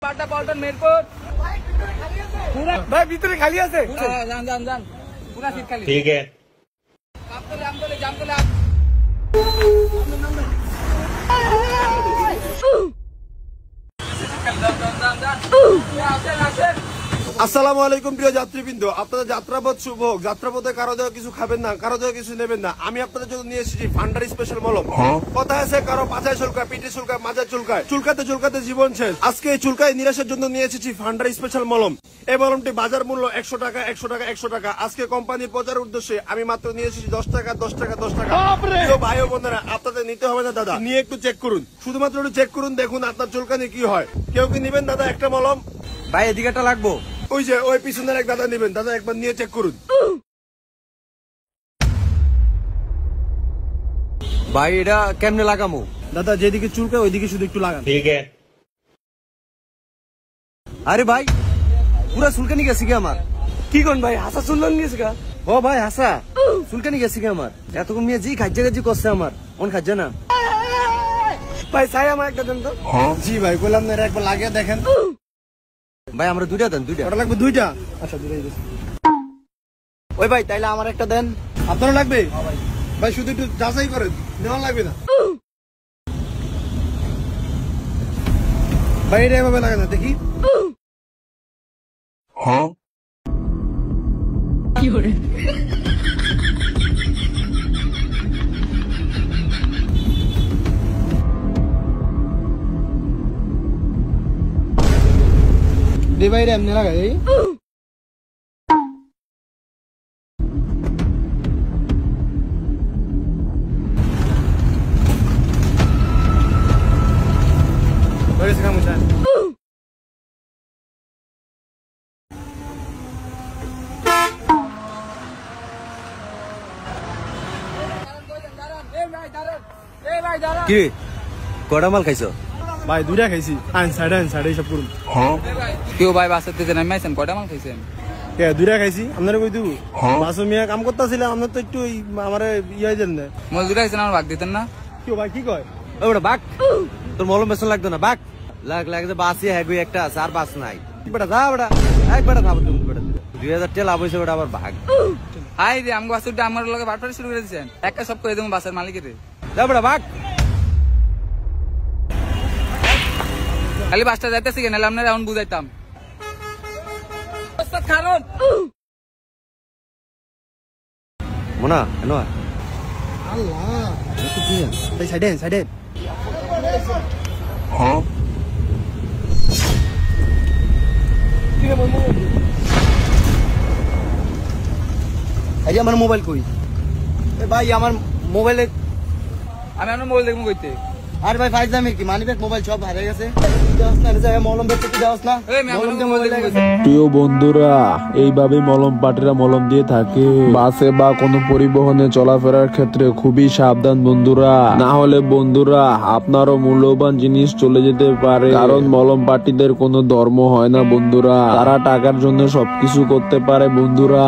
পাটা পল্টন মিরপুর ভাই ভিতরে খালি আছে যান যান যান পুরা সিট খালি ठीक है আমতলে জামতলে আসসালামু আলাইকুম প্রিয় যাত্রীবৃন্দ, আপনাদের যাত্রাপথ শুভ হোক। যাত্রাপথে কারো দেওয়া কিছু খাবেন না, কারো দেওয়া কিছু নেবেন না। আমি আপনাদের জন্য নিয়ে এসেছি ফান্ডার স্পেশাল মলম। কথা আছে কারো পাছায় চুলকায়, পিঠে চুলকায়, মাজায় চুলকায়, চুলকাতে চুলকাতে জীবন শেষ। আজকে এই চুলকায় নিরাশের জন্য নিয়ে এসেছি ফান্ডার স্পেশাল মলম। এই মলমটি বাজার মূল্য 100 টাকা 100 টাকা 100 টাকা। আজকে কোম্পানির প্রচারের উদ্দেশ্যে আমি মাত্র নিয়ে এসেছি 10 টাকা 10 টাকা 10 টাকা। প্রিয় ভাই ও বোনেরা, আপনাদের নিতে হবে না দাদা, নিয়ে একটু চেক করুন, শুধুমাত্র একটু চেক করুন, দেখুন আপনার চুলকানি কি হয়। কেউ কি নিবেন দাদা একটা মলম? ভাই এদিকেটা লাগবো। ওই যে ওই পিছনের এক দাদা নেবেন, দাদা একবার নিয়ে চেক করুন। ভাই এটা কেমনে লাগামো? দাদা যেদিকে চুলকায় ওইদিকে শুধু একটু লাগান। ठीक है আরে ভাই পুরা চুলকানি গেছে কি আমার? কি কোন ভাই, হাসা চুলকানি গেছে গা? ও ভাই হাসা চুলকানি গেছে কি আমার? এতক্ষণ মেয়ে জি খাজ্জা গাজি করছে আমার, অন খাজ্জা না। ভাই চাই আমার একটা দেন তো। জি ভাই বললাম না, একবার লাগিয়ে দেখেন। ভাই আমরা দুইটা দেন, দুইটা। ওটা লাগবে দুইটা? আচ্ছা দুইটাই দিচ্ছি। ওই ভাই তাইলে আমার একটা দেন। আপনারও লাগবে? ভাই শুধু একটু যাচাই করেন, নেওয়া লাগবে না। ভাই এটা এভাবে লাগে না, দেখি। দে ভাই এমনি লাগাই। কি কটা মাল খাইছো? ভাই দুইটা খাইছি, সাইডে সব করুন। কেউ ভাই বাসাতে যে নামাইছেন কয়টা মাল খাইছেন? দুইটা খাইছি, আপনারা কই দিব? বাসু মিয়া কাম করতেছিলাম, আপনার তো একটু আমার ইয়ে দেন না। মজদুর খাইছেন আমার ভাগ দিতেন না? কেউ ভাই কি কয়? ওটা বাক, তোর মলম বেসন লাগতো না, বাক লাগে বাসি হ্যাঁ একটা আছে আর বাস নাই। বেটা যা বেটা, এক বেটা থাকো তুমি বেটা। 2000 টাকা লাভ হয়েছে বেটা, আবার ভাগ। হাই রে আমগো বাসুরটা আমার লগে বাটপাড়ি শুরু করে দিয়েছেন। একটা সব কই দেবো বাসের মালিকের। যা বেটা ভাগ। খালি বাসটা যাইতেছি কেন, নাহলে আপনারা এখন বুঝাইতাম। কারণ মোনা এনো আল্লাহ ভাই সাইডে এই যে আমার মোবাইল কই? এ ভাই আমার মোবাইলে, আমি আপনার মোবাইল দেখবো কইতে। আরে ভাই ফাইজ দামি কি মানিব্যাগ মোবাইল সব হারিয়ে গেছে। মলম বেচতে যাওস না, মলম দিয়ে মোবাইল গেছে। প্রিয় বন্ধুরা, এইভাবে মলম পাটিরা মলম দিয়ে থাকে। বাসে বা কোনো পরিবহনে চলাফেরার ক্ষেত্রে খুবই সাবধান বন্ধুরা, না হলে বন্ধুরা আপনারও মূল্যবান জিনিস চলে যেতে পারে। কারণ মলম পাটিদের কোনো ধর্ম হয় না বন্ধুরা, তারা টাকার জন্য সবকিছু করতে পারে বন্ধুরা।